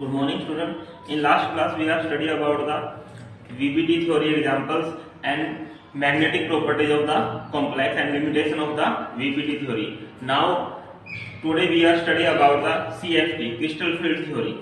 Good morning, student. In last class, we have studied about the VBT theory examples and magnetic properties of the complex and limitation of the VBT theory. Now, today we are studying about the CFT, crystal field theory.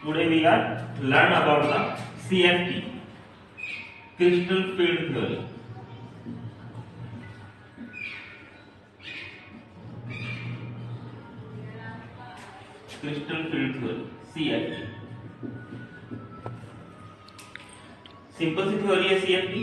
Today we are learn about the CFT, crystal field theory. Crystal field theory, CFT. Simple C theory है CFT.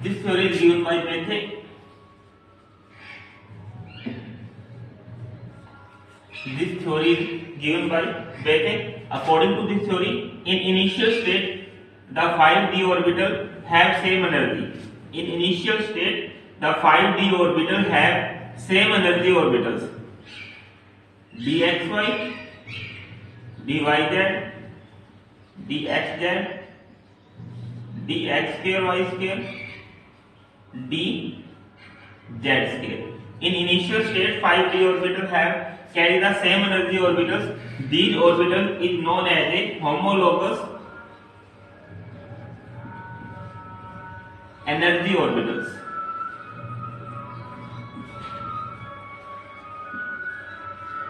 This theory is given by Bethe. This theory is given by Bethe. According to this theory, in initial state, the 5d orbital have same energy. In initial state, the 5d orbital have same energy orbitals. dxy, dyz, dxz, dx square y square, dz square. In initial state, 5d orbital have carry the same energy orbitals. These orbitals is known as a homologous energy orbitals.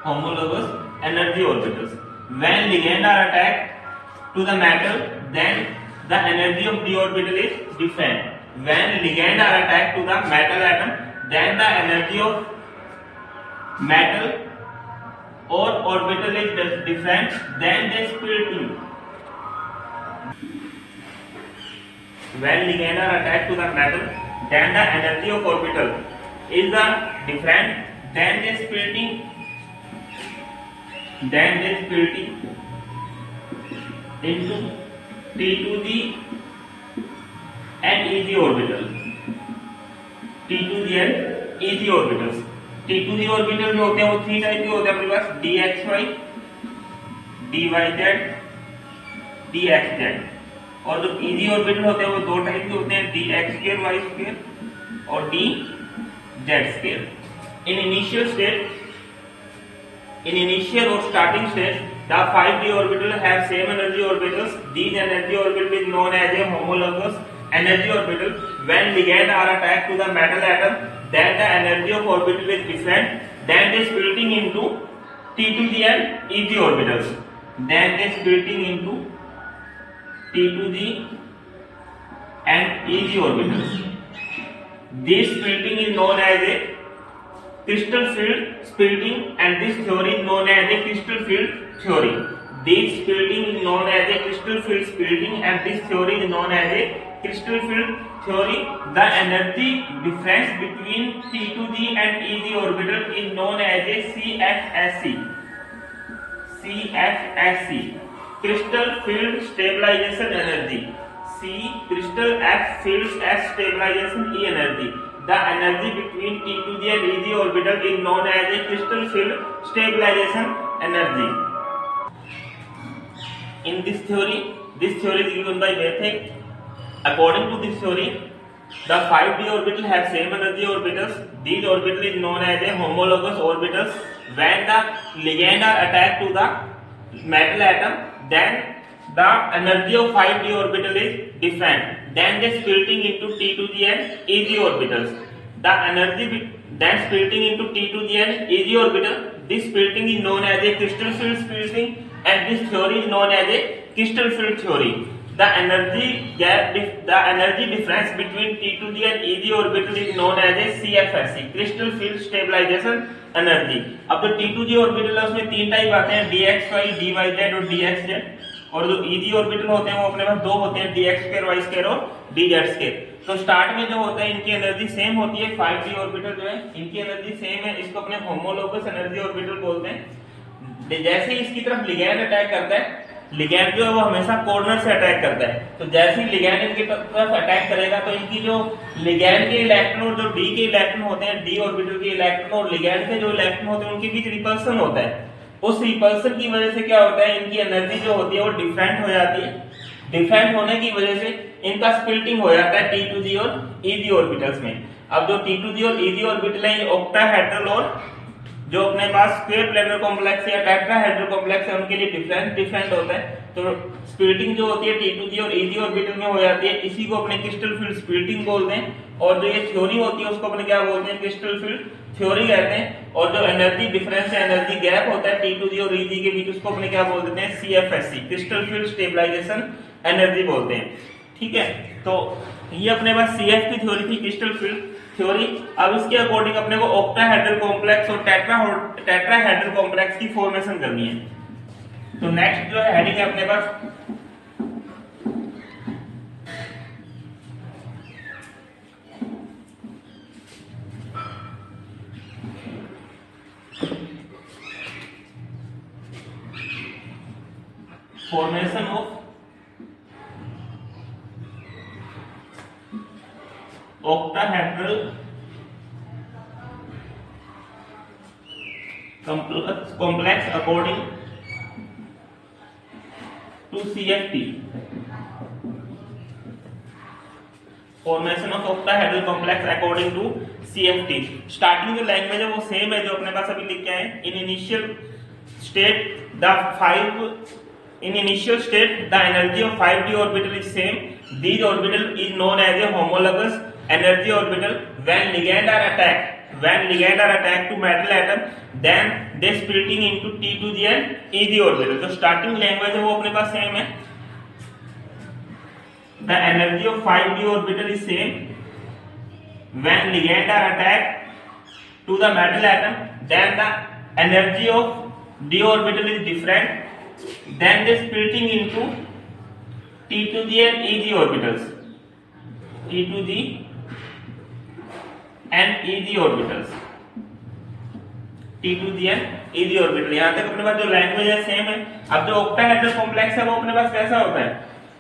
Homologous energy orbitals. When ligand are attached to the metal, then the energy of the orbital is different. When ligand are attached to the metal atom, then the energy of metal or orbital is different. Then they splitting. When ligand are attached to the metal, then the energy of orbital is the different. Then they splitting. Then they splitting into T to the and EG orbital. T to the and EG orbitals. T to the orbital जो होते हैं वो 3 type के होते हैं अपने पास dxy, dyz, dxz. और जो EG ऑर्बिटल होते हैं वो 2 टाइप के होते हैं dx square y square और dz square. In initial or starting stage, the 5d orbital have same energy orbitals. These energy orbital is known as a homologous energy orbital. When ligand are attached to the metal atom, then the energy of orbital is different. Then they splitting into T to the and EG orbitals. Then they splitting into T to the and EG orbitals. This splitting is known as a crystal field splitting, and this theory is known as a crystal field theory. This splitting is known as a crystal field splitting, and this theory is known as a crystal field theory. The energy difference between T to the and EG orbital is known as a CFSC. CFSC, crystal field stabilization energy. C, crystal F, fields S, stabilization E energy. The energy between T to the and EG orbital is known as a crystal field stabilization energy. In this theory is given by Bethe. According to this theory, the 5d orbital have same energy orbitals. These orbitals is known as a homologous orbitals. When the ligand are attached to the metal atom, then the energy of 5d orbital is different. Then they splitting into T to the and EG orbitals. The energy then splitting into T to the and EG orbital. This splitting is known as a crystal field splitting, and this theory is known as a crystal field theory. The energy difference between T to the and EG orbital is known as a CFSC, crystal field stabilization energy. अब जो T to G orbital है उसमें 3 type आते हैं, dxy, dyz और dxz. और जो EG orbital होते हैं वो अपने पास 2 होते हैं, dx square y square और dz square. तो स्टार्ट में जो होता है इनकी एनर्जी सेम होती है. 5d ऑर्बिटल जो है इनकी एनर्जी सेम है, इसको अपने होमोलोगस एनर्जी ऑर्बिटल बोलते हैं. जैसे ही इसकी तरफ लिगैंड अटैक करता है, लिगैंड जो है वो हमेशा कॉर्नर से अटैक करता है. तो जैसे ही लिगैंड इनकी तरफ अटैक करेगा तो इनकी जो लिगैंड के इलेक्ट्रॉन और जो d के इलेक्ट्रॉन होते हैं, d ऑर्बिटल के इलेक्ट्रॉन और लिगैंड के जो इलेक्ट्रॉन होते हैं उनके बीच रिपल्सन होता है. उस रिपल्सन की वजह से क्या होता है, इनकी एनर्जी जो होती है वो डिफरेंट हो जाती है. डिफरेंट होने की वजह से इनका स्प्लिटिंग हो जाता है T to G और EG ऑर्बिटल्स में. अब जो T to G और EG ऑर्बिटल है ये ऑक्टाहेड्रल और जो अपने पास स्क्वायर प्लेनर कॉम्प्लेक्स या टेट्राहेड्रल कॉम्प्लेक्स है उनके लिए डिफरेंट होता है। तो स्प्लिटिंग जो होती है T2G और EG ऑर्बिटल में हो जाती है, इसी को अपने क्रिस्टल फील्ड स्प्लिटिंग बोलते हैं। और जो ये थ्योरी होती है उसको अपने क्या बोलते हैं, क्रिस्टल फील्ड थ्योरी कहते हैं। और जो एनर्जी डिफरेंस है, एनर्जी गैप होता है T2G और EG के बीच, उसको अपने क्या बोल देते हैं, CFSE, crystal field stabilization energy बोलते हैं। ठीक है, तो ये अपने पास CF की थ्योरी थी, क्रिस्टल फील्ड थ्योरी। अब इसके अकॉर्डिंग अपने को ऑक्टाहेड्रल कॉम्प्लेक्स और टेट्राहेड्रल कॉम्प्लेक्स की फॉर्मेशन करनी है। तो नेक्स्ट जो है हेडिंग है अपने पास formation of octahedral complex according to CFT। Formation of octahedral complex according to CFT। Starting जो लैंग्वेज है वो सेम है जो अपने पास अभी लिख के आए। In initial state the energy of 5d orbital is same. These orbital is known as a homologous energy orbital. When ligand are attacked to metal atom, then they splitting into T2G and EG orbital। तो starting language है वो अपने पास same है। The energy of 5d orbital is same. When ligand are attacked to the metal atom, then the energy of d orbital is different. Then they splitting into T2G and EG orbitals. T2G and EG orbitals. T2G and EG orbital। यहाँ तक अपने पास जो language है same है। अब जो octahedral complex है वो अपने पास कैसा होता है,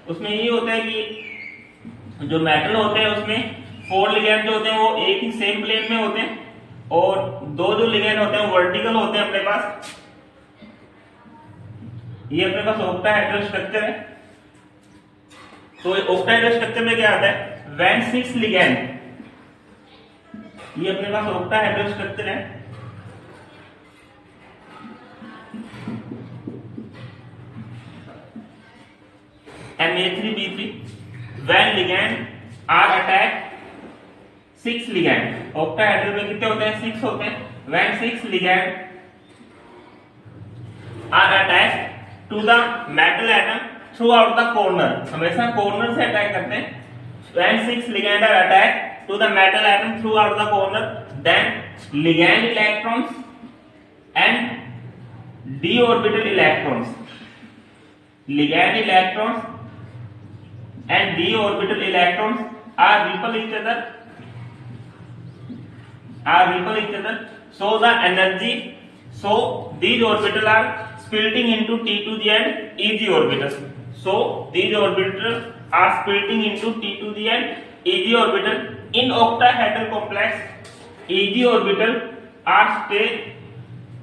उसमें ये होता है कि जो मेटल होते हैं उसमें 4 लिगैंड जो होते हैं वो एक ही सेम प्लेन में होते हैं, और 2 जो लिगैंड होते हैं वो वर्टिकल होते हैं अपने पास। ये अपने पास ऑक्टाहेड्रल स्ट्रक्चर है। तो ऑक्टाहेड्रल स्ट्रक्चर में क्या आता है, when 6 लिगैंड, ये अपने पास ऑक्टाहेड्रल स्ट्रक्चर है। Na3B3 when ligand are attacked 6 ligand, octahedral में कितने होते हैं, 6 होते हैं। when 6 ligand are attacked to the metal atom throughout the corner, हमेशा कॉर्नर से अटैक करते हैं। when 6 ligand are attacked to the metal atom throughout the corner, then ligand electrons and d orbital electrons, ligand electrons and d orbital electrons are repel each other, so the energy, so these orbitals are splitting into T2G and EG orbitals. So these orbitals are splitting into T2G and EG orbital. In octahedral complex, EG orbital are stay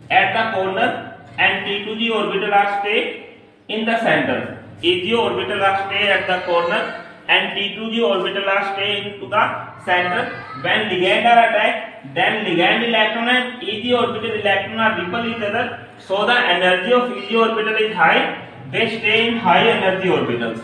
at the corner and T2G orbital are stay in the center. EG orbital are stay at the corner and T2G orbital are stay into the center. When ligand are attacked, then ligand electron and EG orbital electron are repel each other. So the energy of EG orbital is high. They stay in high energy orbitals.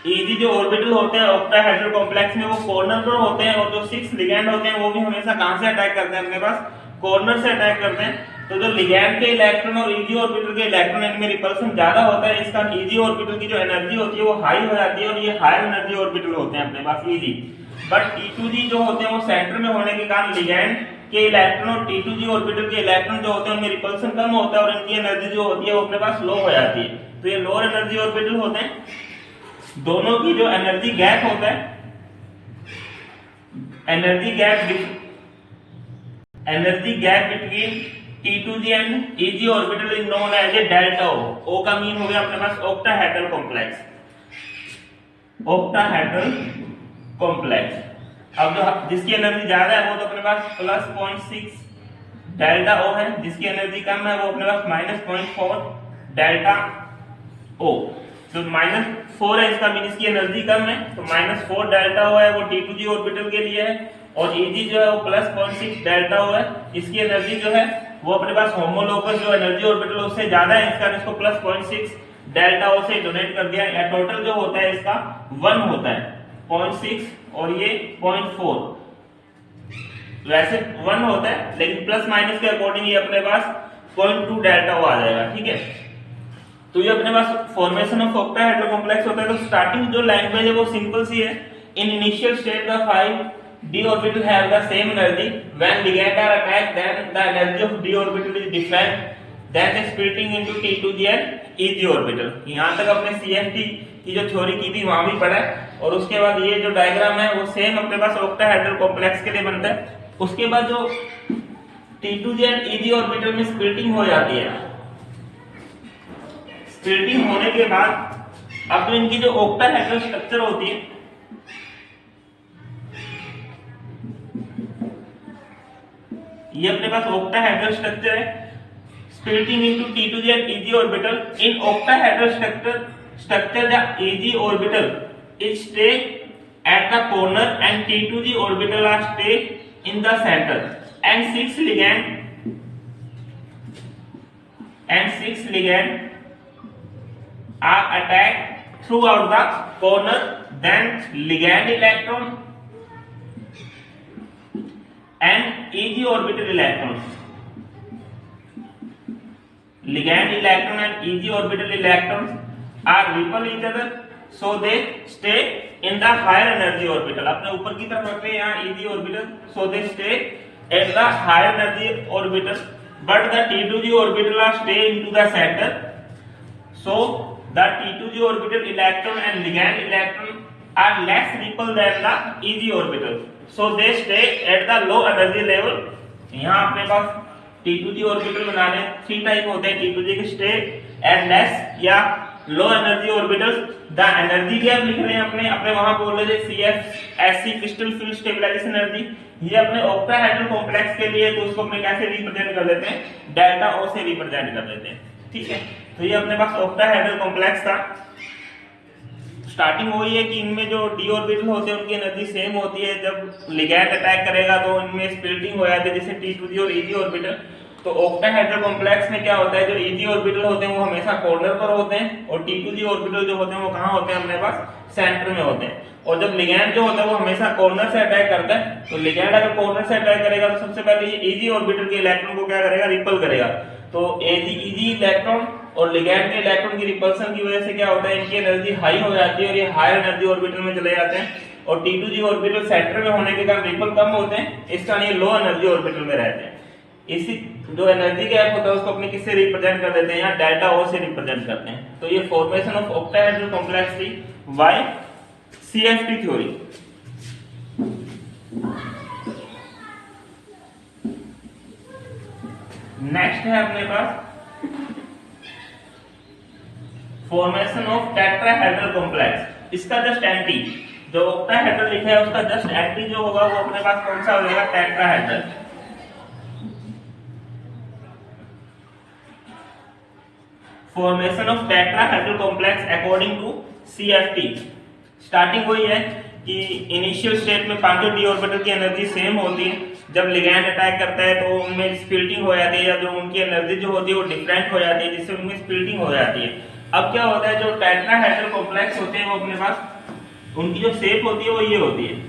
EG जो orbital होते हैं octahedral complex में वो corner पर होते हैं, और जो 6 लिगैंड होते हैं वो भी हमेशा कहां से अटैक करते हैं, अपने पास कॉर्नर से अटैक करते हैं। तो जो लिगैंड के इलेक्ट्रॉन और EG ऑर्बिटल के इलेक्ट्रॉन इनमें रिपल्सन ज्यादा होता है, इसका EG ऑर्बिटल की जो एनर्जी होती है वो हाई हो जाती है, और ये हाई एनर्जी ऑर्बिटल होते हैं अपने पास EG। बट T2G जो होते हैं वो सेंटर में होने के कारण लिगैंड के इलेक्ट्रॉन और T2G ऑर्बिटल के इलेक्ट्रॉन जो होते हैं उनमें रिपल्सन कम होता है, और इनकी एनर्जी जो होती है वो अपने पास लो हो जाती है। तो ये लोअर एनर्जी ऑर्बिटल होते हैं। दोनों की जो एनर्जी गैप होता है, energy gap between T2G and EG orbital is known as a delta O। O का मीन हो गया अपने पास ऑक्टाहेड्रल कॉम्प्लेक्स, ऑक्टाहेड्रल कॉम्प्लेक्स। अब जो जिसकी एनर्जी ज्यादा है वो तो अपने पास +0.6 डेल्टा O है, जिसकी एनर्जी कम है वो अपने पास -0.4 डेल्टा O। तो -4 है, इसका मीन इसकी एनर्जी कम है, तो -4 डेल्टा O है वो T2G ऑर्बिटल के लिए है, और EG जो है वो +0.6 डेल्टा O है, इसकी एनर्जी जो है वो अपने पास होमोलोगस जो एनर्जी ऑर्बिटल उससे ज्यादा है, इसका इसको प्लस 0.6 डेल्टा ओ से डोनेट कर दिया, या टोटल जो होता है इसका 1 होता है, 0.6 और ये 0.4, वैसे 1 होता है लेकिन प्लस माइनस के अकॉर्डिंग ये अपने पास 0.2 डेल्टा ओ आ जाएगा, ठीक है। तो ये अपने पास फॉर्मेशन ऑफ ऑक्टाहेड्रल कॉम्प्लेक्स होता है। तो स्टार्टिंग जो लैंग्वेज है वो सिंपल सी है, in initial state the 5d orbital have the same energy, when ligand are attacked then the energy of d orbital is different, then the splitting into t2g and eg orbital। यहाँ तक अपने CFT की जो theory की थी वहां भी पढ़ा है, और उसके बाद ये जो डायग्राम है वो सेम अपने पास ऑक्टाहेड्रल कॉम्प्लेक्स के लिए बनता है। उसके बाद जो t2g and eg orbital में स्प्लिटिंग हो जाती है, स्प्लिटिंग होने के बाद अब जो इनकी जो ऑक्टाहेड्रल स्ट्रक्चर होती है, ये अपने पास ऑक्टाहेड्रल स्ट्रक्चर है, splitting into T2g and Eg orbital। In octahedral structure the Eg orbital is stay at the corner and T2g orbital are stay in the center, and six ligand are attacked throughout the corner, then ligand electron and Eg orbital electrons, ligand electron and Eg orbital electrons are repel each other, so they stay in the higher energy orbital। अपने ऊपर की तरफ रखते हैं यहाँ Eg orbital, so they stay at the higher energy orbital, but the T2g orbital are stay into the center, so the T2g orbital electron and ligand electron are less repel than the Eg orbital, so they stay at the low energy level। यहाँ अपने पास T2g orbital बनाने 3 type होते हैं T2g के, stay at less या low energy orbitals. The energy gap लिख रहे हैं अपने वहां बोल रहे थे CFSC crystal field stabilization energy, ये अपने ऑक्टाहेड्रल कॉम्प्लेक्स के लिए, तो उसको अपने कैसे रिप्रेजेंट कर देते हैं, डेल्टा ओ से रिप्रेजेंट कर देते हैं, ठीक है। तो ये अपने पास ऑक्टाहेड्रल कॉम्प्लेक्स था। स्टार्टिंग वही है कि इनमें जो डी ऑर्बिटल होते हैं उनकी एनर्जी सेम होती है, जब लिगैंड अटैक करेगा तो इनमें स्प्लिटिंग हो जाती है, जैसे T2g और Eg ऑर्बिटल। तो ऑक्टाहेड्रल कॉम्प्लेक्स में क्या होता है, जो Eg ऑर्बिटल होते हैं वो हमेशा कॉर्नर पर होते हैं, और T2g ऑर्बिटल जो होते हैं वो कहाँ होते हैं, अपने पास सेंटर में होते हैं। और जब लिगैंड जो होता है वो हमेशा कॉर्नर से अटैक करता है, तो लिगैंड अगर कॉर्नर से अटैक करेगा तो सबसे पहले ये Eg ऑर्बिटल के इलेक्ट्रॉन को क्या करेगा, रिपल करेगा। तो Eg इलेक्ट्रॉन और लिगैंड के इलेक्ट्रॉन की रिपल्सन की वजह से क्या होता है, इनकी एनर्जी हाई हो जाती है और ये हायर एनर्जी ऑर्बिटल में चले जाते हैं, और T2g ऑर्बिटल सेंटर में होने के कारण रिपल कम होते हैं, इस कारण ये लो एनर्जी ऑर्बिटल में रहते हैं। इसी जो एनर्जी गैप होता है उसको अपने किससे रिप्रेजेंट कर देते हैं, यहाँ डेल्टा ओ से रिप्रेजेंट करते हैं। तो ये फॉर्मेशन ऑफ ऑक्टाहेड्रल कॉम्प्लेक्स थी बाय CFT थ्योरी। नेक्स्ट है अपने पास फॉर्मेशन ऑफ टेट्राहेड्रल कॉम्प्लेक्स। इसका जस्ट एंटी जो ऑक्टाहेड्रल लिखा है उसका जस्ट एंटी जो होगा वो अपने पास कौन सा हो जाएगा, tetrahedral. Formation of tetrahedral complex according to CFT। Starting वही है कि इनिशियल स्टेट में पांचों डी ऑर्बिटल की एनर्जी सेम होती है, जब लिगैंड अटैक करता है तो उनमें स्प्लिटिंग हो जाती है, या जो उनकी एनर्जी जो होती है वो डिफरेंट हो जाती है, जिससे उनमें स्प्लिटिंग हो जाती है। अब क्या होता है, जो टेट्राहेड्रल कॉम्प्लेक्स होते हैं वो अपने पास उनकी जो शेप होती है वो ये होती है,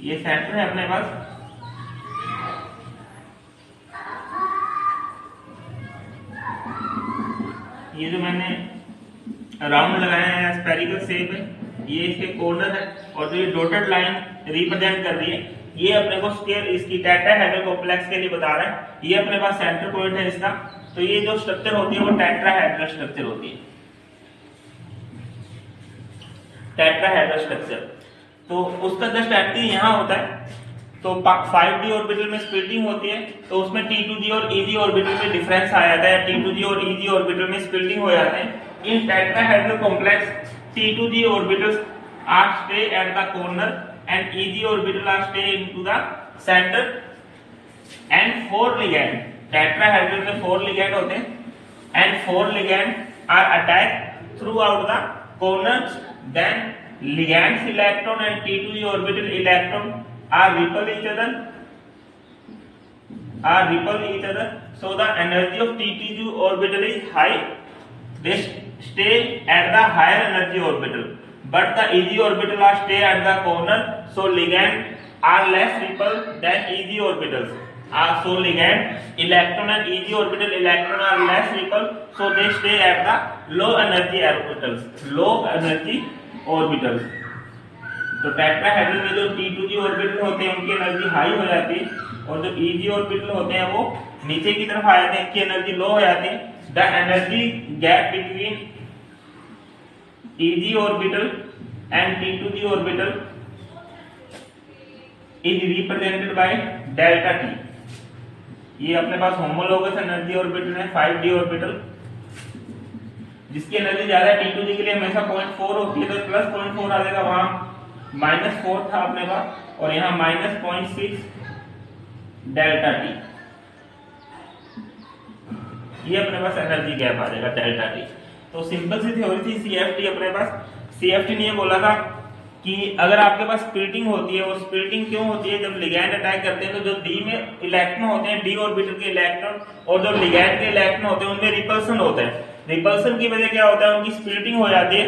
ये सेंटर है अपने पास, ये जो मैंने राउंड लगाया है स्फेरिकल शेप है, ये इसके कॉर्नर है, और जो ये डॉटेड लाइन रिप्रेजेंट कर रही है ये अपने को स्केल इसकी टेट्राहेड्रल कॉम्प्लेक्स के लिए बता रहा है, ये अपने पास सेंटर पॉइंट है इसका। तो ये जो स्ट्रक्चर होती है वो टेट्राहेड्रल स्ट्रक्चर होती है, टेट्राहेड्रल स्ट्रक्चर। तो उसका जस्ट एंटी यहाँ होता है, तो 5d ऑर्बिटल में स्प्लिटिंग होती है, तो उसमें T2g और Eg ऑर्बिटल में डिफरेंस आ जाता है, T2g और Eg ऑर्बिटल में स्प्लिटिंग हो जाते हैं। In tetrahedral complex T2g orbitals are stay at the corner and Eg orbital are stay into the centre and 4 ligand, tetrahedral में 4 लिगैंड होते हैं, and 4 ligand are attacked throughout the corners, then ligand's electron and T2g orbital electron are repel each other. So the energy of T2g orbital is high. They stay at the higher energy orbital, but the EG orbital are stay at the corner. So ligand are less repel than EG orbitals. So ligand electron and EG orbital electron are less repel, so they stay at the low energy orbitals. तो tetrahedral में जो T2g orbital होते हैं उनकी energy high हो जाती है, और जो EG ऑर्बिटल होते हैं वो नीचे की तरफ आ जाते हैं, इनकी एनर्जी लो हो जाती है. The energy gap between EG orbital and T2g orbital is represented by delta T. ये अपने पास होमोलोगस एनर्जी ऑर्बिटल है 5d ऑर्बिटल, जिसकी एनर्जी ज्यादा T2g के लिए हमेशा 0.4 होती है, तो प्लस 0.4 आ जाएगा, वहां -4 था अपने पास, और यहाँ -0.6 डेल्टा T. ये अपने पास एनर्जी गैप आ जाएगा डेल्टा T. तो सिंपल सी थ्योरी थी CFT अपने पास. CFT ने ये बोला था कि अगर आपके पास स्प्लिटिंग होती है, और स्प्लिटिंग क्यों होती है, जब लिगैंड अटैक करते हैं तो जो D में इलेक्ट्रॉन होते हैं, D ऑर्बिटल के इलेक्ट्रॉन, और जो लिगैंड के इलेक्ट्रॉन होते हैं उनमें रिपल्सन होता है. रिपल्सन की वजह क्या होता है, उनकी स्प्लिटिंग हो जाती है.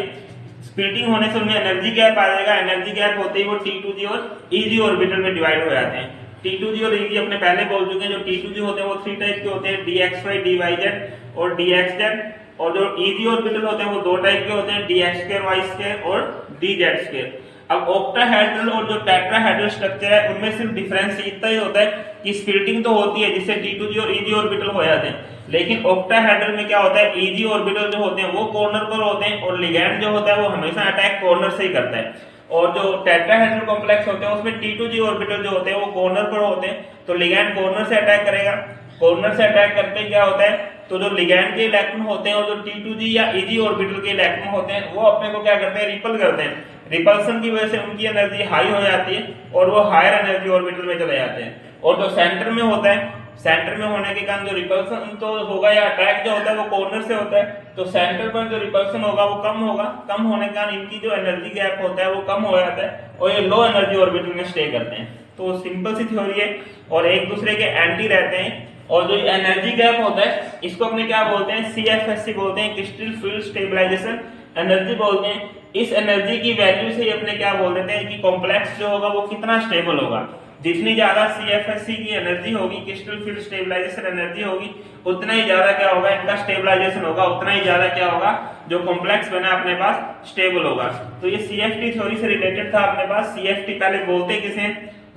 स्प्लिटिंग होने से उनमें एनर्जी गैप आ जाएगा. एनर्जी गैप होते ही वो T2g और EG ऑर्बिटल में डिवाइड हो जाते हैं. T2g और EG अपने पहले बोल चुके हैं. जो T2g होते हैं वो 3 टाइप के होते हैं, dxy, dyz और dxz, और जो EG ऑर्बिटल होते हैं वो 2 टाइप के होते हैं, dx2, y2 और dz2. अब ऑक्टाहेड्रल और जो टेट्राहेड्रल स्ट्रक्चर है उनमें सिर्फ डिफरेंस इतना ही होता है कि स्प्लिटिंग तो होती है जिससे T2g और EG ऑर्बिटल हो जाते हैं, लेकिन ऑक्टाहेड्रल में क्या होता है, EG ऑर्बिटल जो होते हैं वो कॉर्नर पर होते हैं, और लिगैंड जो होता है वो हमेशा अटैक कॉर्नर से ही करता है. और जो टेट्राहेड्रल कॉम्प्लेक्स होते हैं उसमें T2g ऑर्बिटल जो होते हैं वो कॉर्नर पर होते हैं, तो लिगैंड कॉर्नर से अटैक करेगा. कॉर्नर से अटैक करते क्या होता है, तो जो लिगैंड के इलेक्ट्रॉन होते हैं और जो T2g या EG ऑर्बिटल के इलेक्ट्रॉन होते हैं वो अपने को क्या करते हैं, रिपल करते हैं. रिपल्सन की वजह से उनकी एनर्जी हाई हो जाती है और वो हायर एनर्जी ऑर्बिटल में चले जाते हैं. और जो सेंटर में होता है, सेंटर में होने के कारण जो रिपल्सन तो होगा या अटैक जो होता है वो कॉर्नर से होता है, तो सेंटर पर जो रिपल्सन होगा वो कम होगा. कम होने के कारण इनकी जो एनर्जी गैप होता है वो कम हो जाता है, और ये लो एनर्जी ऑर्बिटल में स्टे करते हैं. तो सिंपल सी थ्योरी है, और एक दूसरे के एंटी रहते हैं. और जो एनर्जी गैप होता है इसको अपने क्या बोलते हैं, CFSC बोलते हैं, क्रिस्टल फील्ड स्टेबलाइजेशन एनर्जी बोलते हैं. इस एनर्जी की वैल्यू से ही अपने क्या बोल देते हैं कि कॉम्प्लेक्स जो होगा वो कितना स्टेबल होगा. जितनी ज्यादा CFSC की एनर्जी होगी, क्रिस्टल फील्ड स्टेबलाइजेशन एनर्जी होगी, उतना ही ज्यादा क्या होगा, इनका स्टेबलाइजेशन होगा, उतना ही ज्यादा क्या होगा, जो कॉम्प्लेक्स बना अपने पास स्टेबल होगा. तो ये CFT थ्योरी से रिलेटेड था अपने पास. CFT पहले बोलते किसे,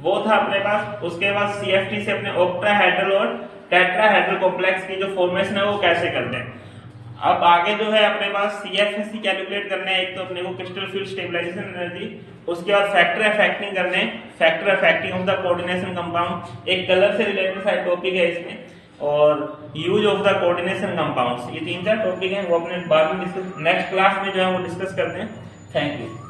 वो था अपने पास. उसके बाद CFT से अपने ऑक्टाहेड्रल और टेट्राहेड्रल कॉम्प्लेक्स की जो फॉर्मेशन है वो कैसे करते हैं. अब आगे जो है अपने पास CFSC कैलकुलेट करने हैं. एक तो अपने को क्रिस्टल फील्ड स्टेबलाइजेशन एनर्जी, उसके बाद फैक्टर अफेक्टिंग करने हैं, factor affecting of the coordination compound, एक कलर से रिलेटेड साइड टॉपिक है इसमें, और use of the coordination compounds. ये 3-4 टॉपिक हैं, वो अपने बाद में डिस्कस, नेक्स्ट क्लास में जो है वो डिस्कस करते हैं. Thank you.